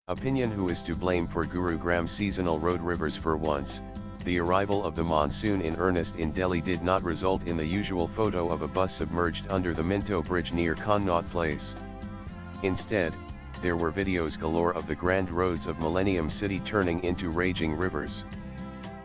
Opinion: who is to blame for Gurugram seasonal road rivers? For once, the arrival of the monsoon in earnest in Delhi did not result in the usual photo of a bus submerged under the Minto Bridge near Connaught Place. Instead, there were videos galore of the grand roads of Millennium City turning into raging rivers.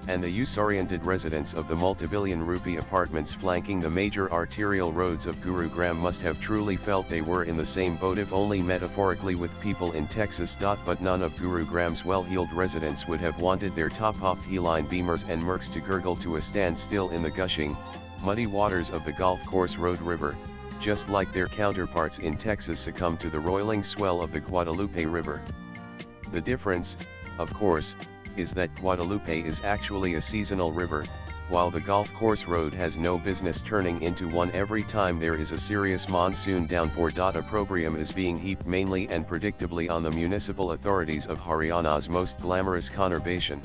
And the use-oriented residents of the multi-billion rupee apartments flanking the major arterial roads of Gurugram must have truly felt they were in the same boat, if only metaphorically, with people in Texas. But none of Gurugram's well-heeled residents would have wanted their top-hopped He-line Beamers and Mercs to gurgle to a standstill in the gushing, muddy waters of the golf course Road River, just like their counterparts in Texas succumb to the roiling swell of the Guadalupe River. The difference, of course, is that Guadalupe is actually a seasonal river, while the golf course road has no business turning into one every time there is a serious monsoon downpour. Opprobrium is being heaped mainly and predictably on the municipal authorities of Haryana's most glamorous conurbation.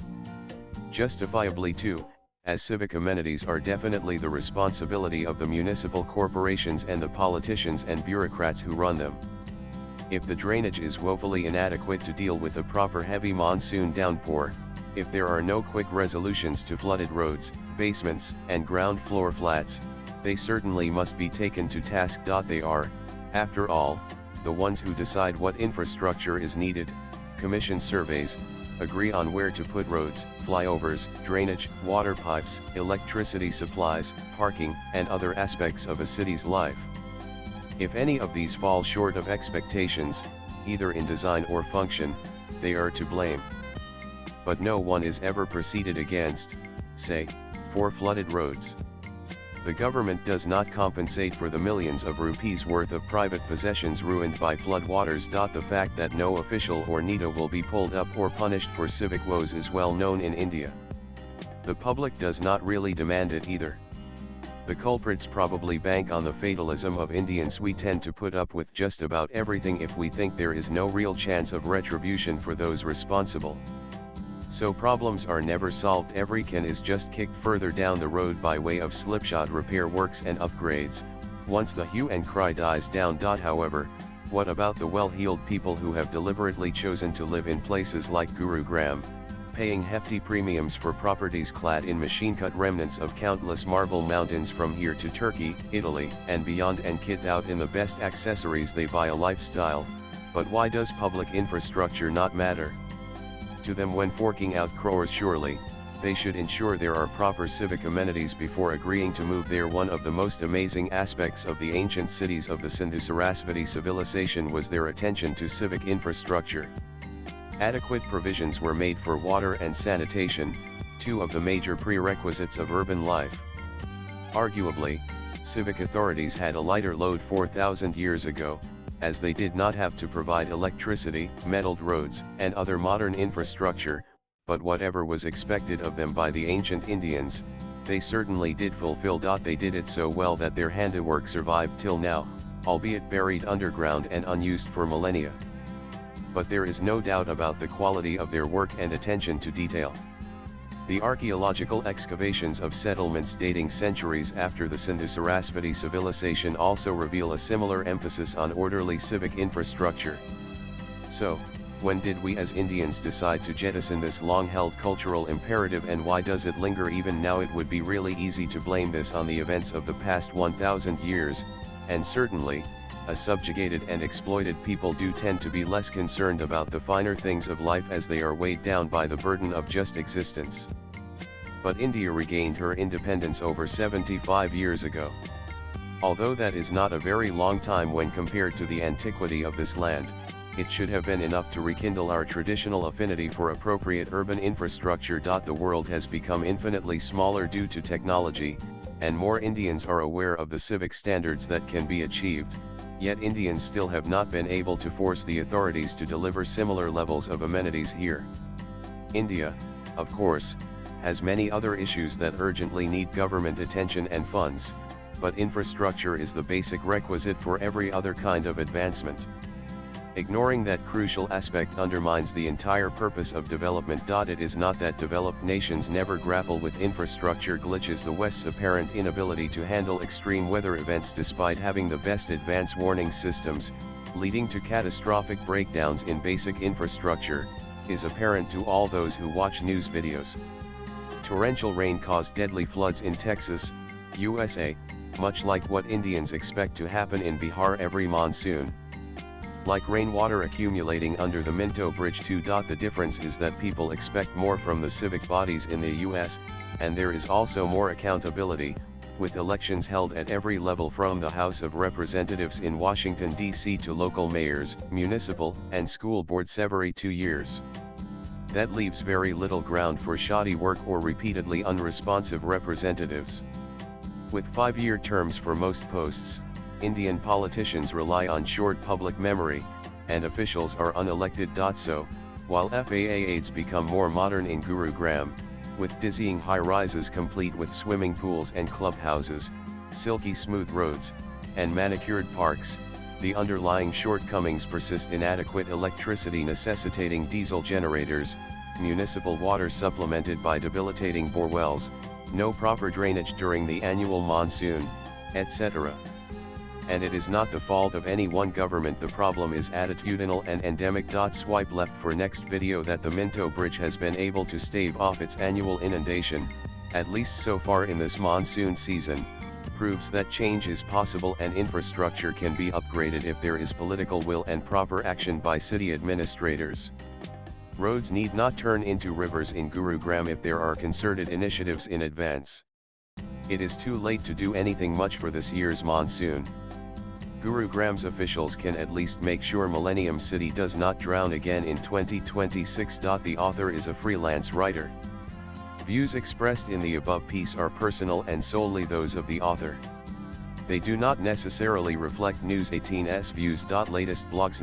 Justifiably too, as civic amenities are definitely the responsibility of the municipal corporations and the politicians and bureaucrats who run them. If the drainage is woefully inadequate to deal with a proper heavy monsoon downpour, if there are no quick resolutions to flooded roads, basements, and ground floor flats, they certainly must be taken to task. They are, after all, the ones who decide what infrastructure is needed, commission surveys, agree on where to put roads, flyovers, drainage, water pipes, electricity supplies, parking, and other aspects of a city's life. If any of these fall short of expectations, either in design or function, they are to blame. But no one is ever proceeded against, say, for flooded roads. The government does not compensate for the millions of rupees worth of private possessions ruined by floodwaters. The fact that no official or Nita will be pulled up or punished for civic woes is well known in India. The public does not really demand it either. The culprits probably bank on the fatalism of Indians. We tend to put up with just about everything if we think there is no real chance of retribution for those responsible. So problems are never solved. Every can is just kicked further down the road by way of slipshod repair works and upgrades, once the hue and cry dies down. However, what about the well-heeled people who have deliberately chosen to live in places like Gurugram, paying hefty premiums for properties clad in machine-cut remnants of countless marble mountains from here to Turkey, Italy, and beyond, and kit out in the best accessories? They buy a lifestyle, but why does public infrastructure not matter to them when forking out crores? Surely, they should ensure there are proper civic amenities before agreeing to move there. One of the most amazing aspects of the ancient cities of the Sindhu-Sarasvati civilization was their attention to civic infrastructure. Adequate provisions were made for water and sanitation, two of the major prerequisites of urban life. Arguably, civic authorities had a lighter load 4,000 years ago, as they did not have to provide electricity, metalled roads, and other modern infrastructure, but whatever was expected of them by the ancient Indians, they certainly did fulfill. They did it so well that their handiwork survived till now, albeit buried underground and unused for millennia. But there is no doubt about the quality of their work and attention to detail. The archaeological excavations of settlements dating centuries after the Sindhu-Sarasvati civilization also reveal a similar emphasis on orderly civic infrastructure. So, when did we as Indians decide to jettison this long-held cultural imperative, and why does it linger even now? It would be really easy to blame this on the events of the past 1,000 years, and certainly, a subjugated and exploited people do tend to be less concerned about the finer things of life as they are weighed down by the burden of just existence. But India regained her independence over 75 years ago. Although that is not a very long time when compared to the antiquity of this land, it should have been enough to rekindle our traditional affinity for appropriate urban infrastructure. The world has become infinitely smaller due to technology, and more Indians are aware of the civic standards that can be achieved. Yet Indians still have not been able to force the authorities to deliver similar levels of amenities here. India, of course, has many other issues that urgently need government attention and funds, but infrastructure is the basic requisite for every other kind of advancement. Ignoring that crucial aspect undermines the entire purpose of development. It is not that developed nations never grapple with infrastructure glitches. The West's apparent inability to handle extreme weather events despite having the best advance warning systems, leading to catastrophic breakdowns in basic infrastructure, is apparent to all those who watch news videos. Torrential rain caused deadly floods in Texas, USA, much like what Indians expect to happen in Bihar every monsoon. Like rainwater accumulating under the Minto Bridge too. The difference is that people expect more from the civic bodies in the US, and there is also more accountability, with elections held at every level from the House of Representatives in Washington, D.C. to local mayors, municipal, and school boards every 2 years. That leaves very little ground for shoddy work or repeatedly unresponsive representatives. With 5-year terms for most posts, Indian politicians rely on short public memory, and officials are unelected. So, while FAA aids become more modern in Gurugram, with dizzying high-rises complete with swimming pools and clubhouses, silky smooth roads, and manicured parks, the underlying shortcomings persist: inadequate electricity necessitating diesel generators, municipal water supplemented by debilitating bore wells, no proper drainage during the annual monsoon, etc. And it is not the fault of any one government. The problem is attitudinal and endemic. Swipe left for next video. That the Minto Bridge has been able to stave off its annual inundation, at least so far in this monsoon season, proves that change is possible and infrastructure can be upgraded if there is political will and proper action by city administrators. Roads need not turn into rivers in Gurugram if there are concerted initiatives in advance. It is too late to do anything much for this year's monsoon. Gurugram's officials can at least make sure Millennium City does not drown again in 2026. The author is a freelance writer. Views expressed in the above piece are personal and solely those of the author. They do not necessarily reflect News 18's views. Latest blogs.